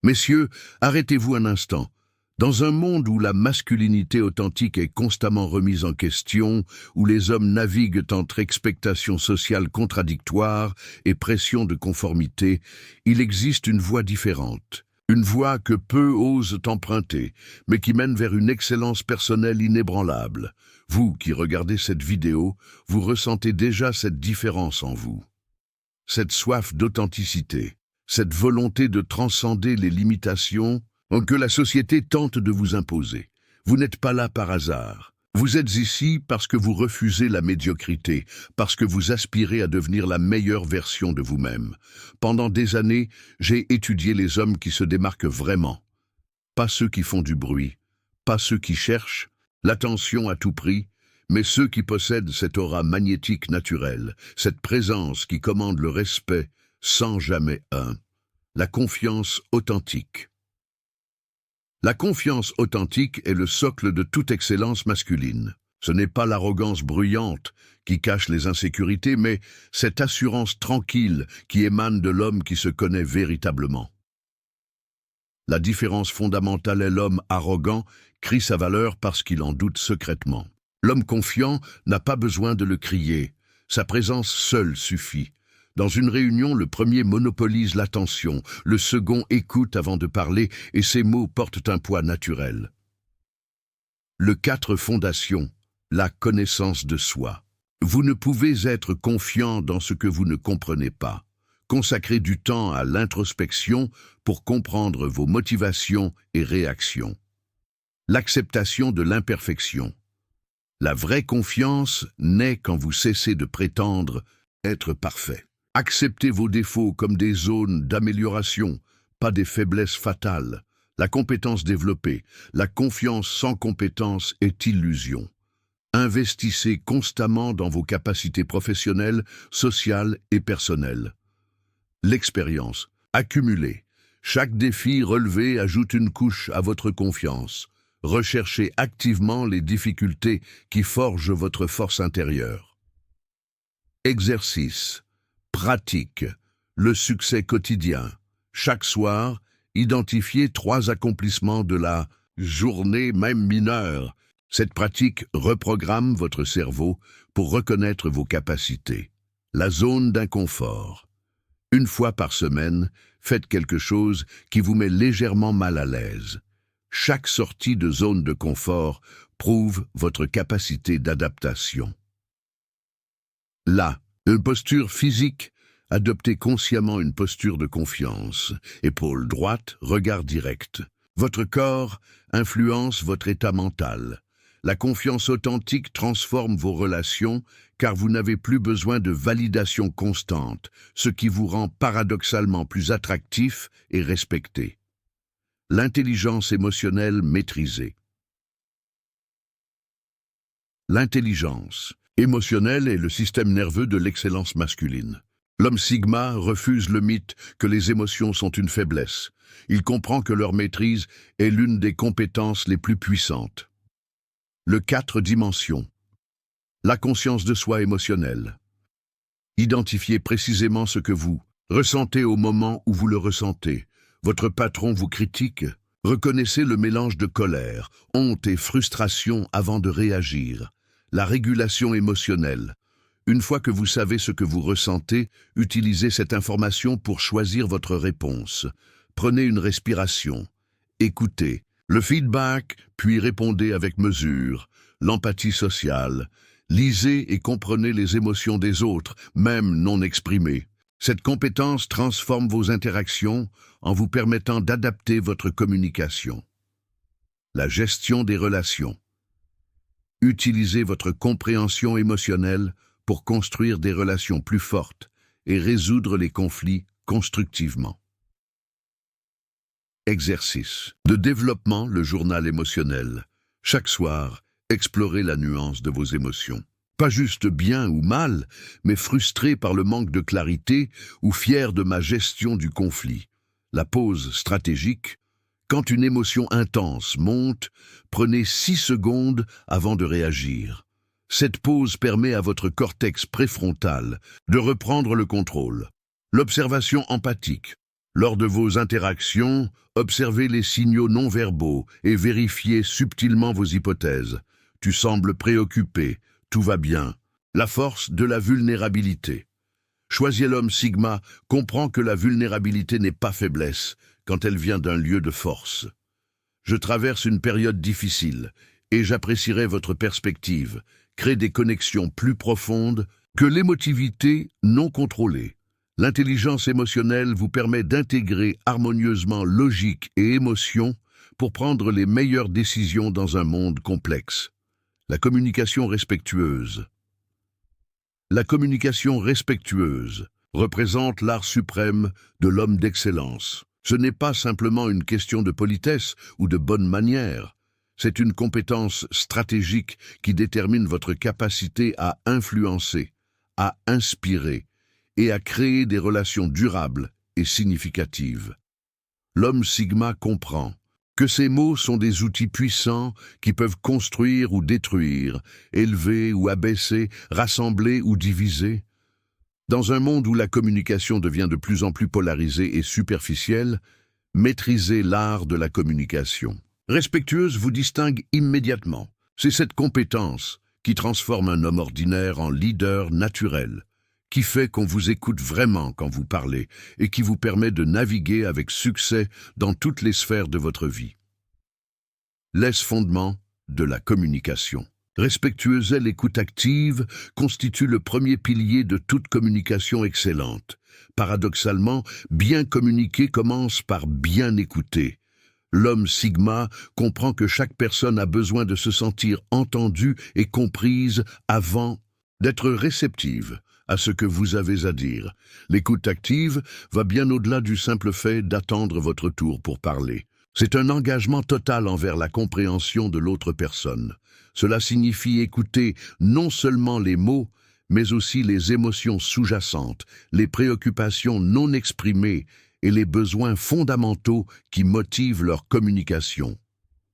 Messieurs, arrêtez-vous un instant. Dans un monde où la masculinité authentique est constamment remise en question, où les hommes naviguent entre expectations sociales contradictoires et pression de conformité, il existe une voie différente. Une voie que peu osent emprunter, mais qui mène vers une excellence personnelle inébranlable. Vous qui regardez cette vidéo, vous ressentez déjà cette différence en vous. Cette soif d'authenticité, cette volonté de transcender les limitations que la société tente de vous imposer. Vous n'êtes pas là par hasard. Vous êtes ici parce que vous refusez la médiocrité, parce que vous aspirez à devenir la meilleure version de vous-même. Pendant des années, j'ai étudié les hommes qui se démarquent vraiment. Pas ceux qui font du bruit, pas ceux qui cherchent l'attention à tout prix, mais ceux qui possèdent cette aura magnétique naturelle, cette présence qui commande le respect sans jamais la confiance authentique. La confiance authentique est le socle de toute excellence masculine. Ce n'est pas l'arrogance bruyante qui cache les insécurités, mais cette assurance tranquille qui émane de l'homme qui se connaît véritablement. La différence fondamentale est l'homme arrogant crie sa valeur parce qu'il en doute secrètement. L'homme confiant n'a pas besoin de le crier, sa présence seule suffit. Dans une réunion, le premier monopolise l'attention, le second écoute avant de parler et ses mots portent un poids naturel. Le 4 fondation, la connaissance de soi. Vous ne pouvez être confiant dans ce que vous ne comprenez pas. Consacrez du temps à l'introspection pour comprendre vos motivations et réactions. L'acceptation de l'imperfection. La vraie confiance naît quand vous cessez de prétendre être parfait. Acceptez vos défauts comme des zones d'amélioration, pas des faiblesses fatales. La compétence développée, la confiance sans compétence est illusion. Investissez constamment dans vos capacités professionnelles, sociales et personnelles. L'expérience, accumulée. Chaque défi relevé ajoute une couche à votre confiance. Recherchez activement les difficultés qui forgent votre force intérieure. Exercice. Pratique. Le succès quotidien. Chaque soir, identifiez 3 accomplissements de la journée, même mineure. Cette pratique reprogramme votre cerveau pour reconnaître vos capacités. La zone d'inconfort. Une fois par semaine, faites quelque chose qui vous met légèrement mal à l'aise. Chaque sortie de zone de confort prouve votre capacité d'adaptation. Une posture physique. Adoptez consciemment une posture de confiance. Épaule droite, regard direct. Votre corps influence votre état mental. La confiance authentique transforme vos relations car vous n'avez plus besoin de validation constante, ce qui vous rend paradoxalement plus attractif et respecté. L'intelligence émotionnelle maîtrisée. L'intelligence émotionnelle est le système nerveux de l'excellence masculine. L'homme Sigma refuse le mythe que les émotions sont une faiblesse. Il comprend que leur maîtrise est l'une des compétences les plus puissantes. Le 4 dimensions. La conscience de soi émotionnelle. Identifiez précisément ce que vous ressentez au moment où vous le ressentez. Votre patron vous critique. Reconnaissez le mélange de colère, honte et frustration avant de réagir. La régulation émotionnelle. Une fois que vous savez ce que vous ressentez, utilisez cette information pour choisir votre réponse. Prenez une respiration. Écoutez le feedback, puis répondez avec mesure. L'empathie sociale. Lisez et comprenez les émotions des autres, même non exprimées. Cette compétence transforme vos interactions en vous permettant d'adapter votre communication. La gestion des relations. Utilisez votre compréhension émotionnelle pour construire des relations plus fortes et résoudre les conflits constructivement. Exercice. De développement, le journal émotionnel. Chaque soir, explorez la nuance de vos émotions. Pas juste bien ou mal, mais frustré par le manque de clarité ou fier de ma gestion du conflit. La pause stratégique. Quand une émotion intense monte, prenez 6 secondes avant de réagir. Cette pause permet à votre cortex préfrontal de reprendre le contrôle. L'observation empathique. Lors de vos interactions, observez les signaux non-verbaux et vérifiez subtilement vos hypothèses. Tu sembles préoccupé, tout va bien. La force de la vulnérabilité. Choisir l'homme Sigma comprend que la vulnérabilité n'est pas faiblesse quand elle vient d'un lieu de force. Je traverse une période difficile et j'apprécierai votre perspective. Crée des connexions plus profondes que l'émotivité non contrôlée. L'intelligence émotionnelle vous permet d'intégrer harmonieusement logique et émotion pour prendre les meilleures décisions dans un monde complexe. La communication respectueuse. La communication respectueuse représente l'art suprême de l'homme d'excellence. Ce n'est pas simplement une question de politesse ou de bonne manière. C'est une compétence stratégique qui détermine votre capacité à influencer, à inspirer et à créer des relations durables et significatives. L'homme Sigma comprend que ces mots sont des outils puissants qui peuvent construire ou détruire, élever ou abaisser, rassembler ou diviser. Dans un monde où la communication devient de plus en plus polarisée et superficielle, maîtrisez l'art de la communication. Respectueuse vous distingue immédiatement. C'est cette compétence qui transforme un homme ordinaire en leader naturel, qui fait qu'on vous écoute vraiment quand vous parlez et qui vous permet de naviguer avec succès dans toutes les sphères de votre vie. Les fondements de la communication. Respectueuse et l'écoute active constituent le premier pilier de toute communication excellente. Paradoxalement, bien communiquer commence par bien écouter. L'homme Sigma comprend que chaque personne a besoin de se sentir entendue et comprise avant d'être réceptive à ce que vous avez à dire. L'écoute active va bien au-delà du simple fait d'attendre votre tour pour parler. C'est un engagement total envers la compréhension de l'autre personne. Cela signifie écouter non seulement les mots, mais aussi les émotions sous-jacentes, les préoccupations non exprimées et les besoins fondamentaux qui motivent leur communication.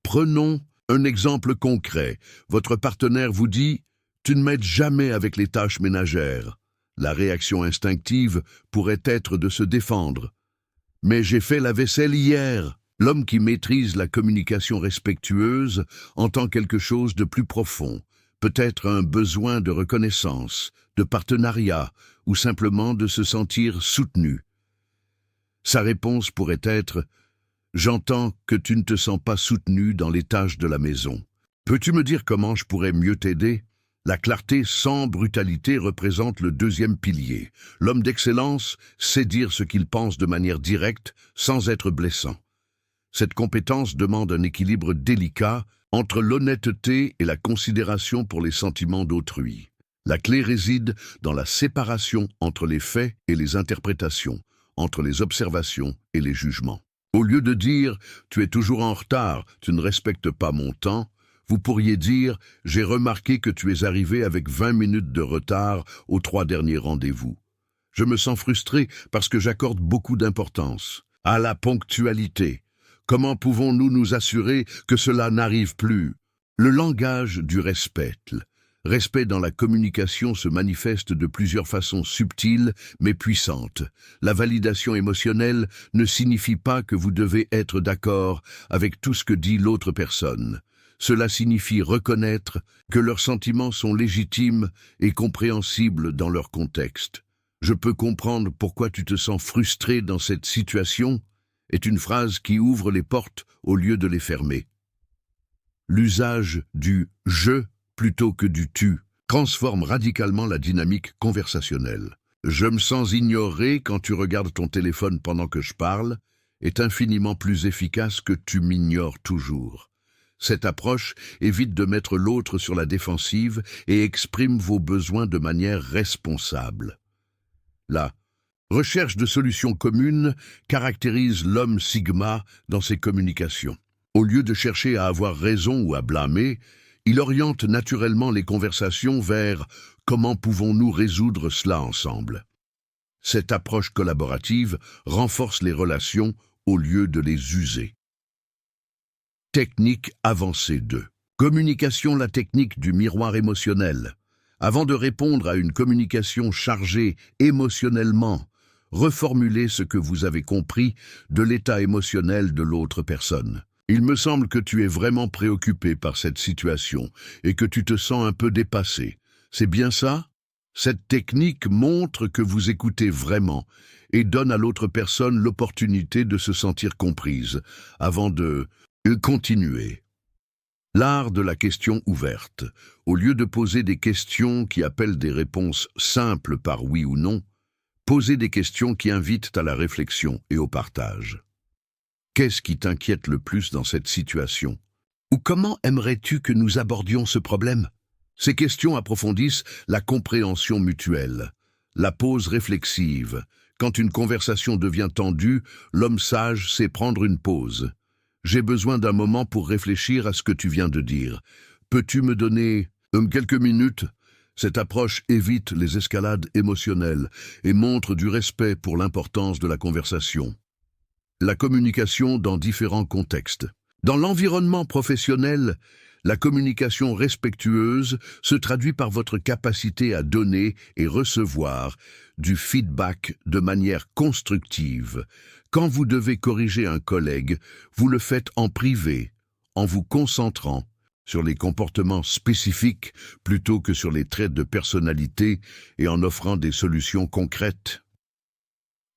Prenons un exemple concret. Votre partenaire vous dit « Tu ne m'aides jamais avec les tâches ménagères ». La réaction instinctive pourrait être de se défendre. « Mais j'ai fait la vaisselle hier ». L'homme qui maîtrise la communication respectueuse entend quelque chose de plus profond, peut-être un besoin de reconnaissance, de partenariat ou simplement de se sentir soutenu. Sa réponse pourrait être « J'entends que tu ne te sens pas soutenu dans les tâches de la maison. Peux-tu me dire comment je pourrais mieux t'aider ?» La clarté sans brutalité représente le deuxième pilier. L'homme d'excellence sait dire ce qu'il pense de manière directe sans être blessant. Cette compétence demande un équilibre délicat entre l'honnêteté et la considération pour les sentiments d'autrui. La clé réside dans la séparation entre les faits et les interprétations, entre les observations et les jugements. Au lieu de dire « tu es toujours en retard, tu ne respectes pas mon temps », vous pourriez dire « j'ai remarqué que tu es arrivé avec 20 minutes de retard aux 3 derniers rendez-vous. Je me sens frustré parce que j'accorde beaucoup d'importance à la ponctualité. Comment pouvons-nous nous assurer que cela n'arrive plus ?» Le langage du respect. Respect dans la communication se manifeste de plusieurs façons subtiles mais puissantes. La validation émotionnelle ne signifie pas que vous devez être d'accord avec tout ce que dit l'autre personne. Cela signifie reconnaître que leurs sentiments sont légitimes et compréhensibles dans leur contexte. « Je peux comprendre pourquoi tu te sens frustré dans cette situation » est une phrase qui ouvre les portes au lieu de les fermer. L'usage du « je » plutôt que du « tu » transforme radicalement la dynamique conversationnelle. « Je me sens ignoré quand tu regardes ton téléphone pendant que je parle » est infiniment plus efficace que « tu m'ignores toujours ». Cette approche évite de mettre l'autre sur la défensive et exprime vos besoins de manière responsable. La recherche de solutions communes caractérise l'homme Sigma dans ses communications. Au lieu de chercher à avoir raison ou à blâmer, il oriente naturellement les conversations vers « comment pouvons-nous résoudre cela ensemble ?» Cette approche collaborative renforce les relations au lieu de les user. Technique avancée 2. Communication, la technique du miroir émotionnel. Avant de répondre à une communication chargée émotionnellement, Reformulez ce que vous avez compris de l'état émotionnel de l'autre personne. Il me semble que tu es vraiment préoccupé par cette situation et que tu te sens un peu dépassé. C'est bien ça? Cette technique montre que vous écoutez vraiment et donne à l'autre personne l'opportunité de se sentir comprise avant de continuer. L'art de la question ouverte. Au lieu de poser des questions qui appellent des réponses simples par oui ou non, posez des questions qui invitent à la réflexion et au partage. Qu'est-ce qui t'inquiète le plus dans cette situation? Ou comment aimerais-tu que nous abordions ce problème? Ces questions approfondissent la compréhension mutuelle, la pause réflexive. Quand une conversation devient tendue, l'homme sage sait prendre une pause. J'ai besoin d'un moment pour réfléchir à ce que tu viens de dire. Peux-tu me donner quelques minutes? Cette approche évite les escalades émotionnelles et montre du respect pour l'importance de la conversation. La communication dans différents contextes. Dans l'environnement professionnel, la communication respectueuse se traduit par votre capacité à donner et recevoir du feedback de manière constructive. Quand vous devez corriger un collègue, vous le faites en privé, en vous concentrant sur les comportements spécifiques plutôt que sur les traits de personnalité et en offrant des solutions concrètes.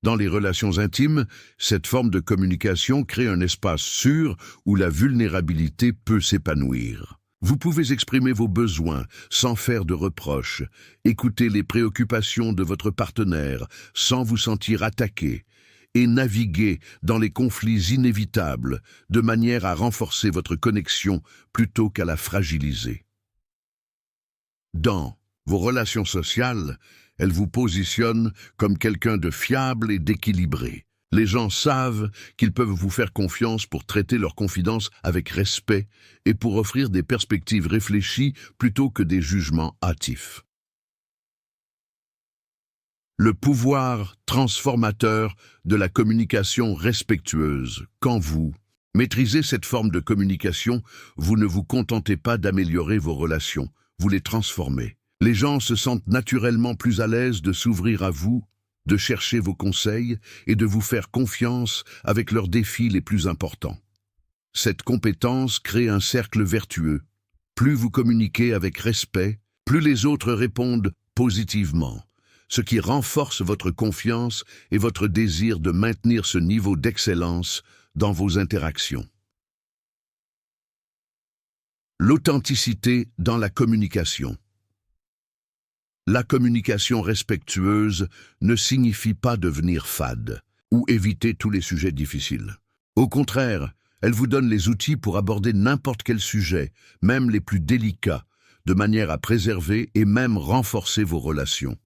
Dans les relations intimes, cette forme de communication crée un espace sûr où la vulnérabilité peut s'épanouir. Vous pouvez exprimer vos besoins sans faire de reproches, écouter les préoccupations de votre partenaire sans vous sentir attaqué, et naviguer dans les conflits inévitables de manière à renforcer votre connexion plutôt qu'à la fragiliser. Dans vos relations sociales, elles vous positionnent comme quelqu'un de fiable et d'équilibré. Les gens savent qu'ils peuvent vous faire confiance pour traiter leurs confidences avec respect et pour offrir des perspectives réfléchies plutôt que des jugements hâtifs. Le pouvoir transformateur de la communication respectueuse. Quand vous maîtrisez cette forme de communication, vous ne vous contentez pas d'améliorer vos relations, vous les transformez. Les gens se sentent naturellement plus à l'aise de s'ouvrir à vous, de chercher vos conseils et de vous faire confiance avec leurs défis les plus importants. Cette compétence crée un cercle vertueux. Plus vous communiquez avec respect, plus les autres répondent positivement, ce qui renforce votre confiance et votre désir de maintenir ce niveau d'excellence dans vos interactions. L'authenticité dans la communication. La communication respectueuse ne signifie pas devenir fade ou éviter tous les sujets difficiles. Au contraire, elle vous donne les outils pour aborder n'importe quel sujet, même les plus délicats, de manière à préserver et même renforcer vos relations.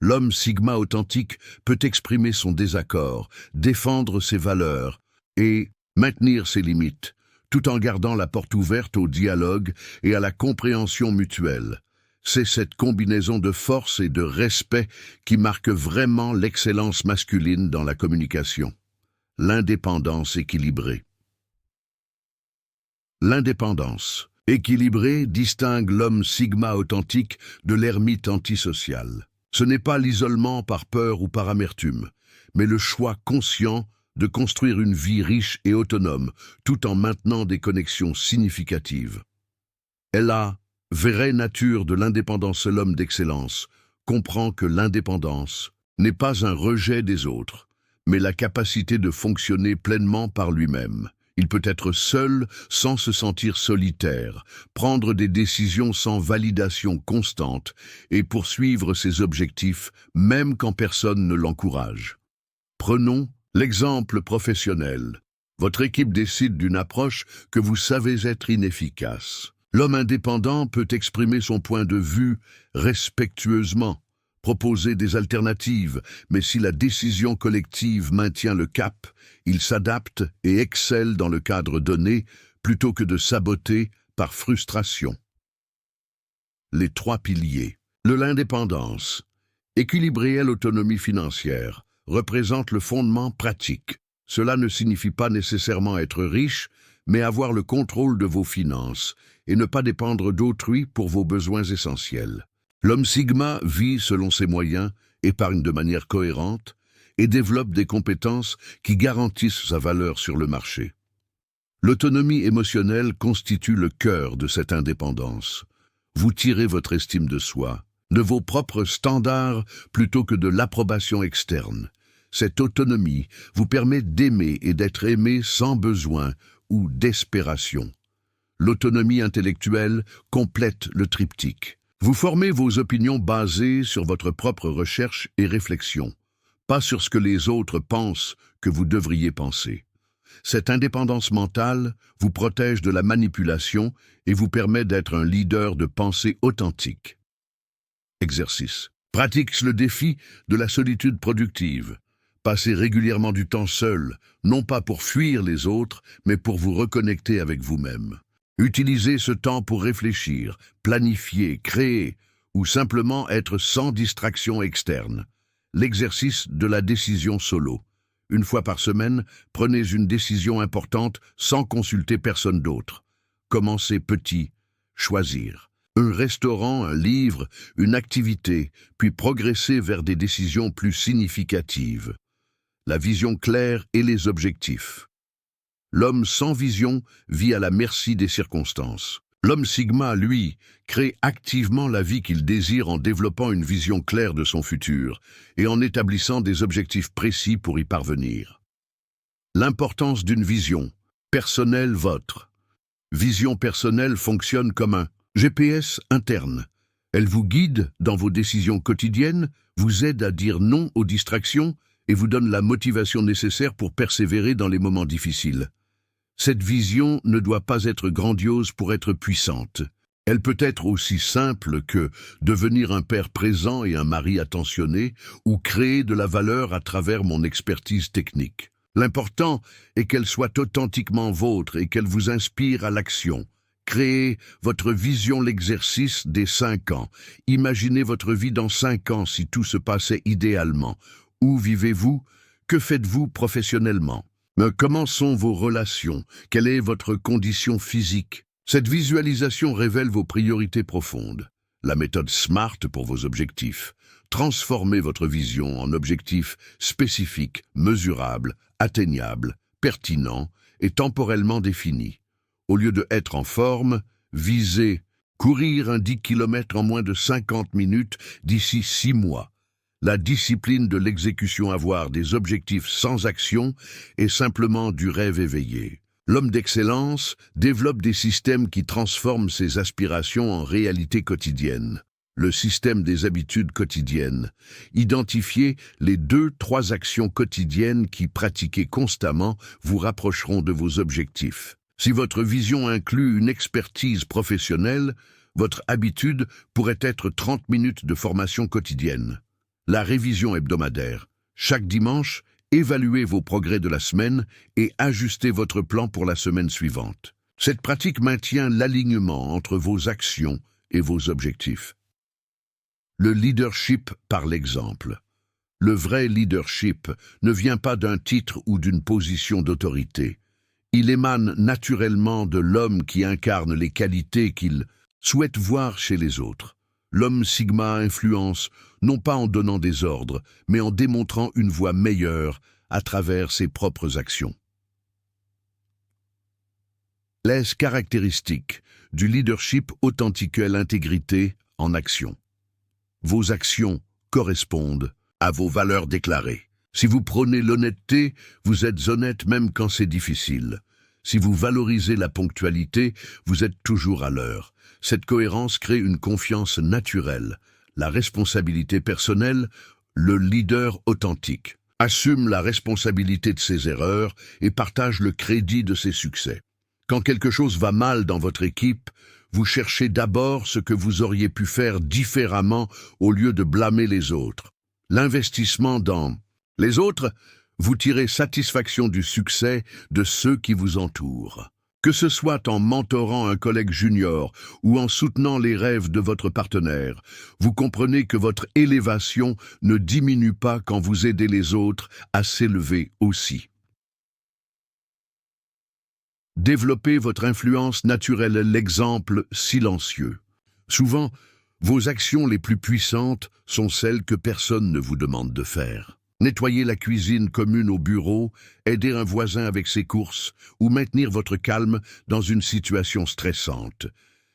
L'homme Sigma authentique peut exprimer son désaccord, défendre ses valeurs et maintenir ses limites, tout en gardant la porte ouverte au dialogue et à la compréhension mutuelle. C'est cette combinaison de force et de respect qui marque vraiment l'excellence masculine dans la communication. L'indépendance équilibrée. L'indépendance équilibrée distingue l'homme Sigma authentique de l'ermite antisocial. Ce n'est pas l'isolement par peur ou par amertume, mais le choix conscient de construire une vie riche et autonome, tout en maintenant des connexions significatives. La vraie nature de l'indépendance de l'homme d'excellence comprend que l'indépendance n'est pas un rejet des autres, mais la capacité de fonctionner pleinement par lui-même. Il peut être seul sans se sentir solitaire, prendre des décisions sans validation constante et poursuivre ses objectifs même quand personne ne l'encourage. Prenons l'exemple professionnel. Votre équipe décide d'une approche que vous savez être inefficace. L'homme indépendant peut exprimer son point de vue respectueusement, proposer des alternatives, mais si la décision collective maintient le cap, il s'adapte et excelle dans le cadre donné plutôt que de saboter par frustration. Les 3 piliers. L'indépendance, équilibrée à l'autonomie financière, représente le fondement pratique. Cela ne signifie pas nécessairement être riche, mais avoir le contrôle de vos finances et ne pas dépendre d'autrui pour vos besoins essentiels. L'homme Sigma vit selon ses moyens, épargne de manière cohérente et développe des compétences qui garantissent sa valeur sur le marché. L'autonomie émotionnelle constitue le cœur de cette indépendance. Vous tirez votre estime de soi, de vos propres standards plutôt que de l'approbation externe. Cette autonomie vous permet d'aimer et d'être aimé sans besoin ou desperation. L'autonomie intellectuelle complète le triptyque. Vous formez vos opinions basées sur votre propre recherche et réflexion, pas sur ce que les autres pensent que vous devriez penser. Cette indépendance mentale vous protège de la manipulation et vous permet d'être un leader de pensée authentique. Exercice. Pratique le défi de la solitude productive. Passez régulièrement du temps seul, non pas pour fuir les autres, mais pour vous reconnecter avec vous-même. Utilisez ce temps pour réfléchir, planifier, créer, ou simplement être sans distraction externe. L'exercice de la décision solo. Une fois par semaine, prenez une décision importante sans consulter personne d'autre. Commencez petit, choisir. Un restaurant, un livre, une activité, puis progressez vers des décisions plus significatives. La vision claire et les objectifs. L'homme sans vision vit à la merci des circonstances. L'homme Sigma, lui, crée activement la vie qu'il désire en développant une vision claire de son futur et en établissant des objectifs précis pour y parvenir. L'importance d'une vision, personnelle vôtre. Vision personnelle fonctionne comme un GPS interne. Elle vous guide dans vos décisions quotidiennes, vous aide à dire non aux distractions et vous donne la motivation nécessaire pour persévérer dans les moments difficiles. Cette vision ne doit pas être grandiose pour être puissante. Elle peut être aussi simple que devenir un père présent et un mari attentionné ou créer de la valeur à travers mon expertise technique. L'important est qu'elle soit authentiquement vôtre et qu'elle vous inspire à l'action. Créez votre vision l'exercice des 5 ans. Imaginez votre vie dans 5 ans si tout se passait idéalement. Où vivez-vous? Que faites-vous professionnellement? Comment sont vos relations? Quelle est votre condition physique? Cette visualisation révèle vos priorités profondes. La méthode SMART pour vos objectifs. Transformez votre vision en objectifs spécifiques, mesurables, atteignables, pertinents et temporellement définis. Au lieu de être en forme, visez courir un 10 km en moins de 50 minutes d'ici 6 mois. La discipline de l'exécution, avoir des objectifs sans action est simplement du rêve éveillé. L'homme d'excellence développe des systèmes qui transforment ses aspirations en réalité quotidienne. Le système des habitudes quotidiennes. Identifiez les 2-3 actions quotidiennes qui, pratiquées constamment, vous rapprocheront de vos objectifs. Si votre vision inclut une expertise professionnelle, votre habitude pourrait être 30 minutes de formation quotidienne. La révision hebdomadaire. Chaque dimanche, évaluez vos progrès de la semaine et ajustez votre plan pour la semaine suivante. Cette pratique maintient l'alignement entre vos actions et vos objectifs. Le leadership par l'exemple. Le vrai leadership ne vient pas d'un titre ou d'une position d'autorité. Il émane naturellement de l'homme qui incarne les qualités qu'il souhaite voir chez les autres. L'homme Sigma influence, non pas en donnant des ordres, mais en démontrant une voie meilleure à travers ses propres actions. Les caractéristiques du leadership authentique à l'intégrité en action. Vos actions correspondent à vos valeurs déclarées. Si vous prônez l'honnêteté, vous êtes honnête même quand c'est difficile. Si vous valorisez la ponctualité, vous êtes toujours à l'heure. Cette cohérence crée une confiance naturelle. La responsabilité personnelle, le leader authentique, assume la responsabilité de ses erreurs et partage le crédit de ses succès. Quand quelque chose va mal dans votre équipe, vous cherchez d'abord ce que vous auriez pu faire différemment au lieu de blâmer les autres. L'investissement dans les autres, vous tirez satisfaction du succès de ceux qui vous entourent. Que ce soit en mentorant un collègue junior ou en soutenant les rêves de votre partenaire, vous comprenez que votre élévation ne diminue pas quand vous aidez les autres à s'élever aussi. Développez votre influence naturelle, l'exemple silencieux. Souvent, vos actions les plus puissantes sont celles que personne ne vous demande de faire. Nettoyer la cuisine commune au bureau, aider un voisin avec ses courses ou maintenir votre calme dans une situation stressante.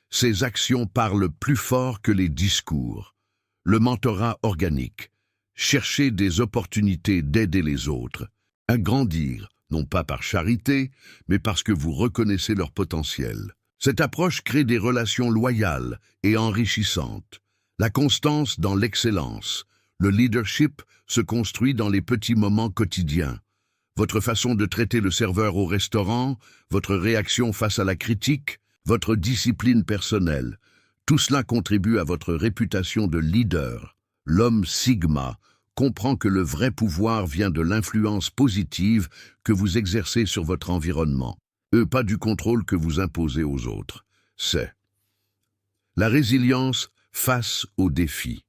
Ces actions parlent plus fort que les discours. Le mentorat organique. Chercher des opportunités d'aider les autres. Agrandir, non pas par charité, mais parce que vous reconnaissez leur potentiel. Cette approche crée des relations loyales et enrichissantes. La constance dans l'excellence. Le leadership se construit dans les petits moments quotidiens. Votre façon de traiter le serveur au restaurant, votre réaction face à la critique, votre discipline personnelle, tout cela contribue à votre réputation de leader. L'homme Sigma comprend que le vrai pouvoir vient de l'influence positive que vous exercez sur votre environnement, et pas du contrôle que vous imposez aux autres. C'est la résilience face aux défis.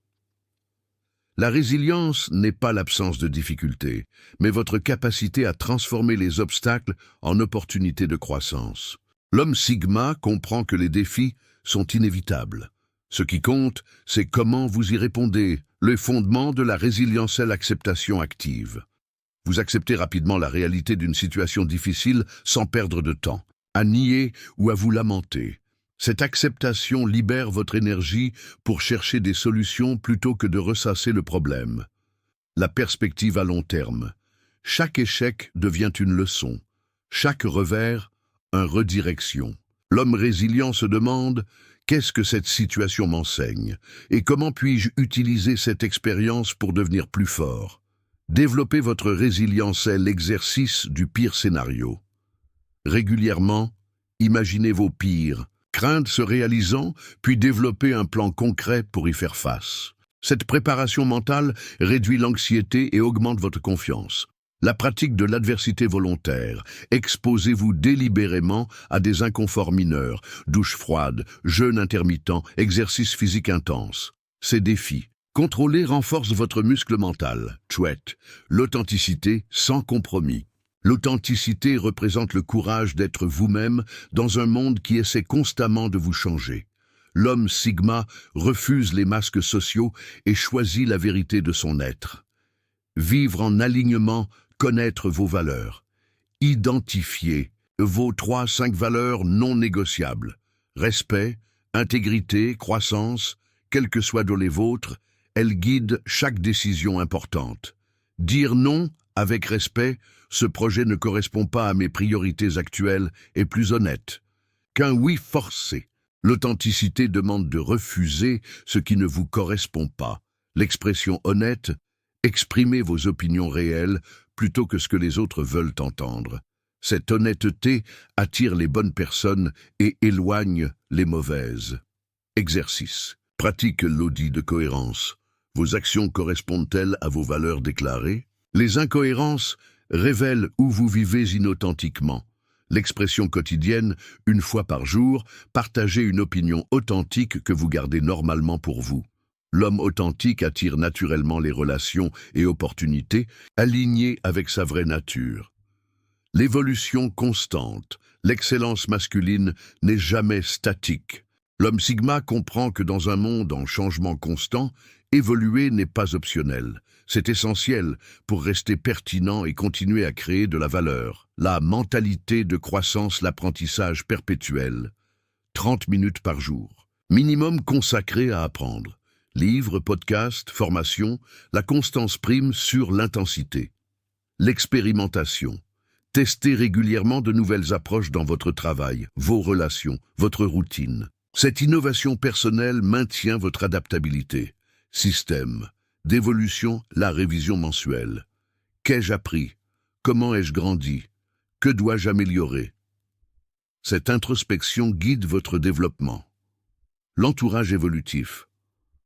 La résilience n'est pas l'absence de difficultés, mais votre capacité à transformer les obstacles en opportunités de croissance. L'homme Sigma comprend que les défis sont inévitables. Ce qui compte, c'est comment vous y répondez. Le fondement de la résilience est l'acceptation active. Vous acceptez rapidement la réalité d'une situation difficile sans perdre de temps, à nier ou à vous lamenter. Cette acceptation libère votre énergie pour chercher des solutions plutôt que de ressasser le problème. La perspective à long terme. Chaque échec devient une leçon. Chaque revers, une redirection. L'homme résilient se demande « Qu'est-ce que cette situation m'enseigne ? Et comment puis-je utiliser cette expérience pour devenir plus fort ?» Développer votre résilience est l'exercice du pire scénario. Régulièrement, imaginez vos pires, craintes se réalisant, puis développer un plan concret pour y faire face. Cette préparation mentale réduit l'anxiété et augmente votre confiance. La pratique de l'adversité volontaire. Exposez-vous délibérément à des inconforts mineurs, douche froide, jeûne intermittent, exercice physique intense. Ces défis. Contrôler renforce votre muscle mental. Chouette. L'authenticité sans compromis. L'authenticité représente le courage d'être vous-même dans un monde qui essaie constamment de vous changer. L'homme Sigma refuse les masques sociaux et choisit la vérité de son être. Vivre en alignement, connaître vos valeurs. Identifier vos 3-5 valeurs non négociables. Respect, intégrité, croissance, quelles que soient les vôtres, elles guident chaque décision importante. Dire non avec respect, ce projet ne correspond pas à mes priorités actuelles, est plus honnête qu'un oui forcé. L'authenticité demande de refuser ce qui ne vous correspond pas. L'expression honnête, exprimez vos opinions réelles plutôt que ce que les autres veulent entendre. Cette honnêteté attire les bonnes personnes et éloigne les mauvaises. Exercice. Pratique l'audit de cohérence. Vos actions correspondent-elles à vos valeurs déclarées? Les incohérences révèlent où vous vivez inauthentiquement. L'expression quotidienne, une fois par jour, partagez une opinion authentique que vous gardez normalement pour vous. L'homme authentique attire naturellement les relations et opportunités alignées avec sa vraie nature. L'évolution constante, l'excellence masculine n'est jamais statique. L'homme Sigma comprend que dans un monde en changement constant, évoluer n'est pas optionnel. C'est essentiel pour rester pertinent et continuer à créer de la valeur. La mentalité de croissance, l'apprentissage perpétuel. 30 minutes par jour. Minimum consacré à apprendre. Livres, podcasts, formations, la constance prime sur l'intensité. L'expérimentation. Testez régulièrement de nouvelles approches dans votre travail, vos relations, votre routine. Cette innovation personnelle maintient votre adaptabilité. Système. D'évolution, la révision mensuelle. Qu'ai-je appris? Comment ai-je grandi? Que dois-je améliorer? Cette introspection guide votre développement. L'entourage évolutif.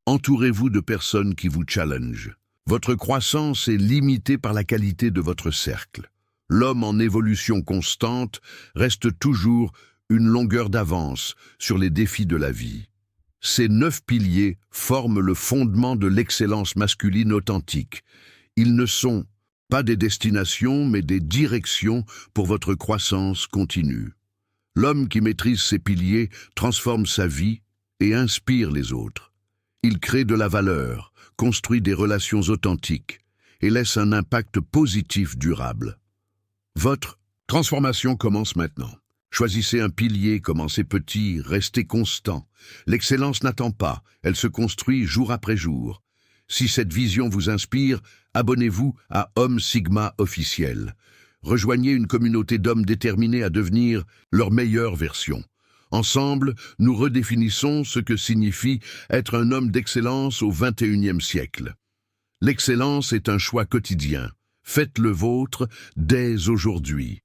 Entourez-vous de personnes qui vous challengent. Votre croissance est limitée par la qualité de votre cercle. L'homme en évolution constante reste toujours une longueur d'avance sur les défis de la vie. Ces 9 piliers forment le fondement de l'excellence masculine authentique. Ils ne sont pas des destinations, mais des directions pour votre croissance continue. L'homme qui maîtrise ces piliers transforme sa vie et inspire les autres. Il crée de la valeur, construit des relations authentiques et laisse un impact positif durable. Votre transformation commence maintenant. Choisissez un pilier, commencez petit, restez constant. L'excellence n'attend pas, elle se construit jour après jour. Si cette vision vous inspire, abonnez-vous à Homme Sigma officiel. Rejoignez une communauté d'hommes déterminés à devenir leur meilleure version. Ensemble, nous redéfinissons ce que signifie être un homme d'excellence au XXIe siècle. L'excellence est un choix quotidien. Faites le vôtre dès aujourd'hui.